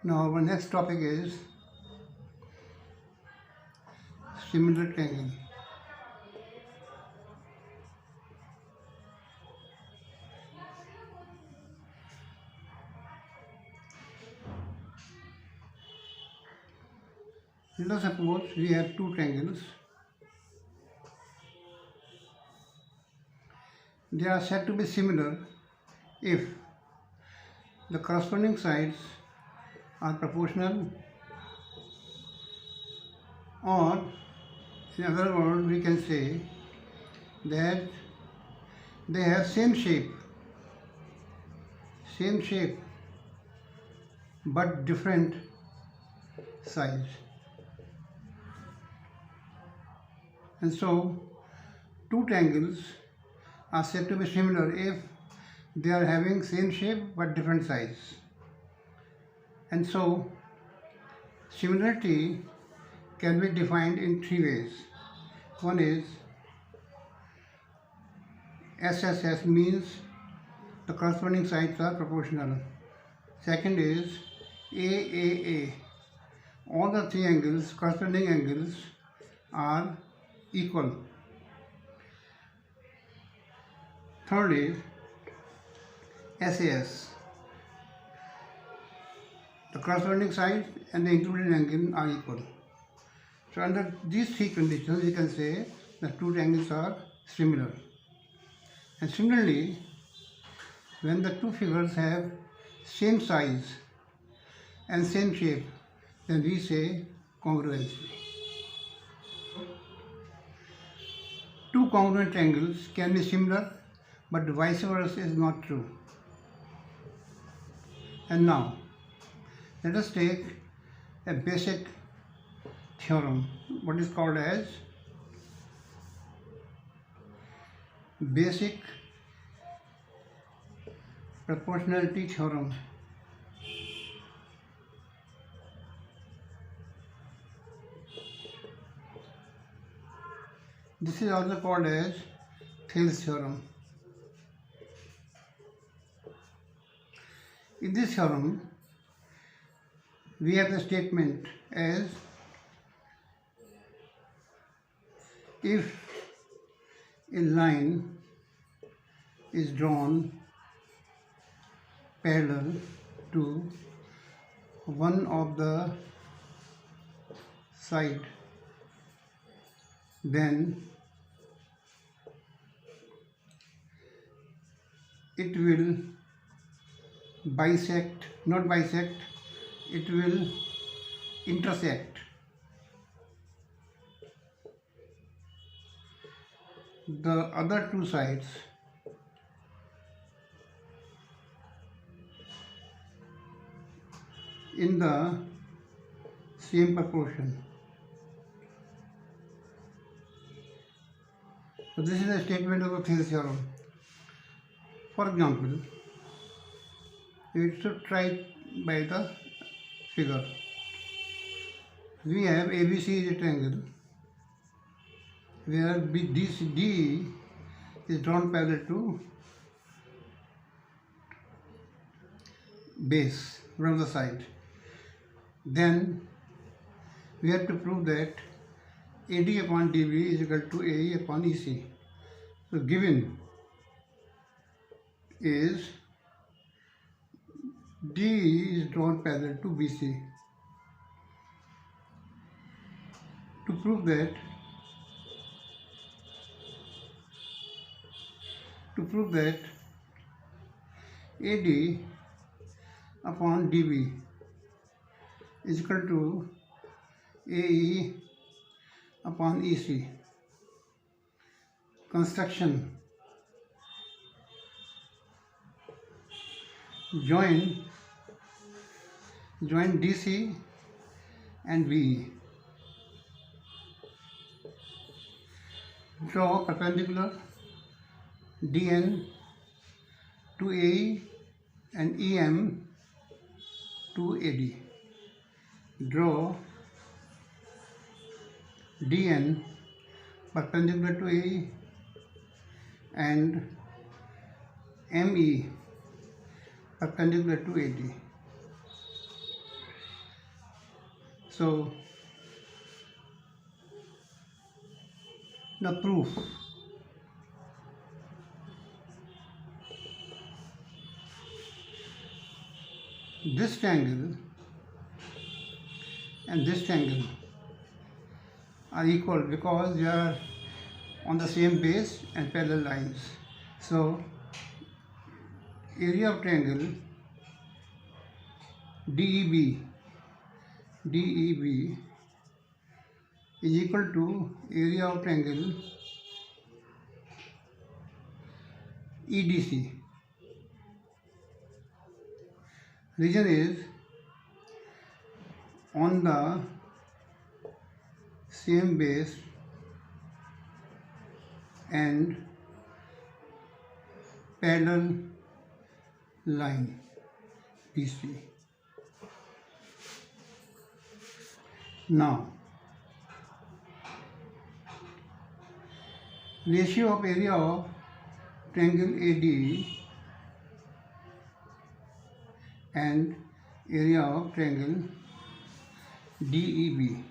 Now our next topic is similar triangle. Let us suppose we have two triangles. They are said to be similar if the corresponding sides are proportional, or in other words we can say that they have same shape but different size. And so two triangles are said to be similar if they are having same shape but different size. And so similarity can be defined in three ways. One is SSS, means the corresponding sides are proportional. Second is AAA, all the three angles, corresponding angles, are equal. Third is SAS, the corresponding side and the included angle are equal. So under these three conditions we can say that two triangles are similar. And similarly, when the two figures have same size and same shape, then we say congruency. Two congruent triangles can be similar, but vice versa is not true. And now, let us take a basic theorem, what is called as basic proportionality theorem. This is also called as Thales theorem. In this theorem, we have the statement as if a line is drawn parallel to one of the side, then it will it will intersect the other two sides in the same proportion. So this is a statement of the Thales theorem. For example, we should try by the figure. We have ABC is a triangle where D is drawn parallel to base, one of the side. Then we have to prove that AD upon DB is equal to AE upon EC. So given is D is drawn parallel to BC. To prove that AD upon DB is equal to AE upon EC. Construction: join DC and VE. Draw perpendicular DN to AE and EM to AD. Draw DN perpendicular to AE and ME perpendicular to AD. So the proof. This triangle and this triangle are equal because they are on the same base and parallel lines. So area of triangle DEB is equal to area of triangle EDC. Reason is on the same base and parallel line BC. Now, ratio of area of triangle AD and area of triangle DEB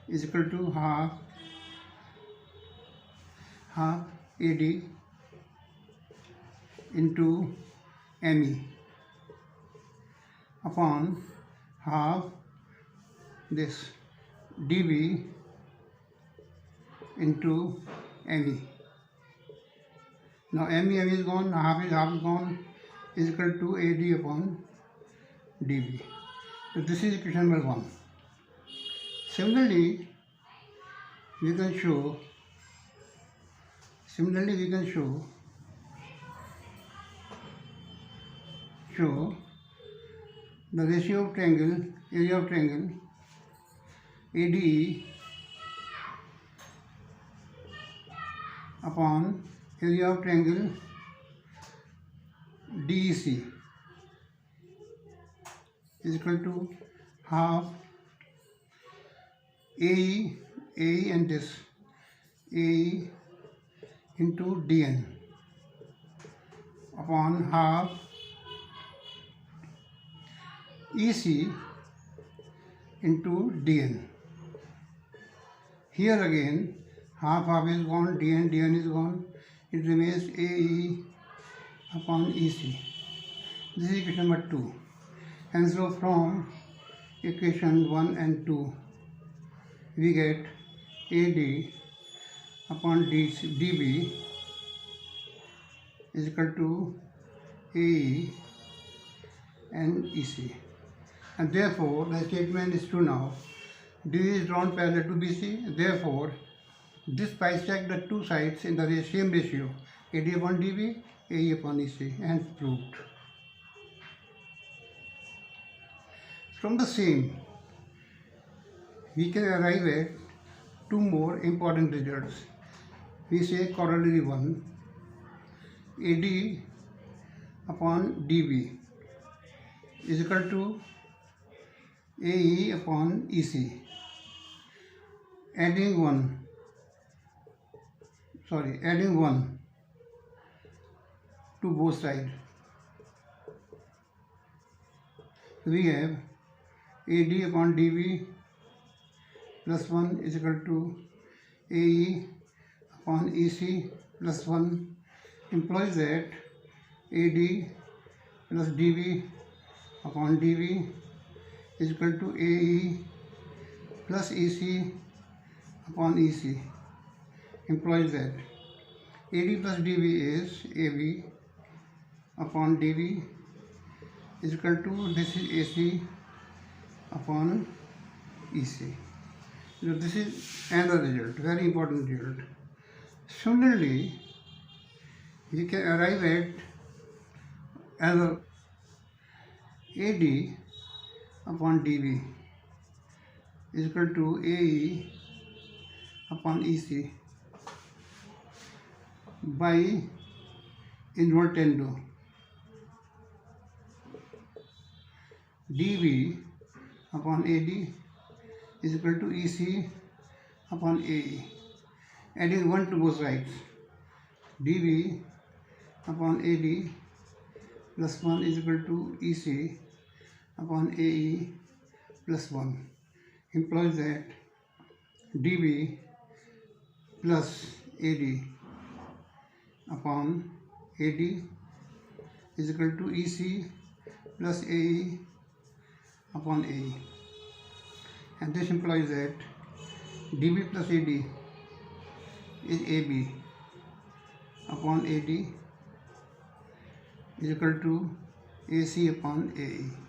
is equal to half AD into ME upon half this DB into ME. Now ME is gone, half is gone, is equal to AD upon DB. So this is equation number 1. Similarly, we can show the ratio of triangle, area of triangle ADE upon area of triangle DEC is equal to half AE and this AE into DN upon half EC into DN. Here again half is gone, DN is gone, it remains AE upon EC. This is equation number 2. And so from equation 1 and 2 we get AD upon DB is equal to AE and EC. And therefore the statement is true now. D is drawn parallel to BC. Therefore this bisect the two sides in the same ratio AD upon DB, AE upon EC, and proved. From the same we can arrive at two more important results. We say corollary 1, AD upon DB is equal to AE upon EC. Adding 1 to both sides. We have AD upon DB plus 1 is equal to AE upon EC plus 1 implies that AD plus DB upon DB is equal to AE plus EC upon EC implies that AD plus DB is AB upon DB is equal to this is AC upon EC. So this is another result, very important result. Similarly, you can arrive at another AD upon DB is equal to AE upon EC by inverse tendo. DB upon AD is equal to EC upon AE. Adding 1 to both sides. DB upon AD plus 1 is equal to EC upon AE plus 1 implies that dB plus AD upon AD is equal to EC plus AE upon AE, and this implies that dB plus AD is AB upon AD is equal to AC upon AE.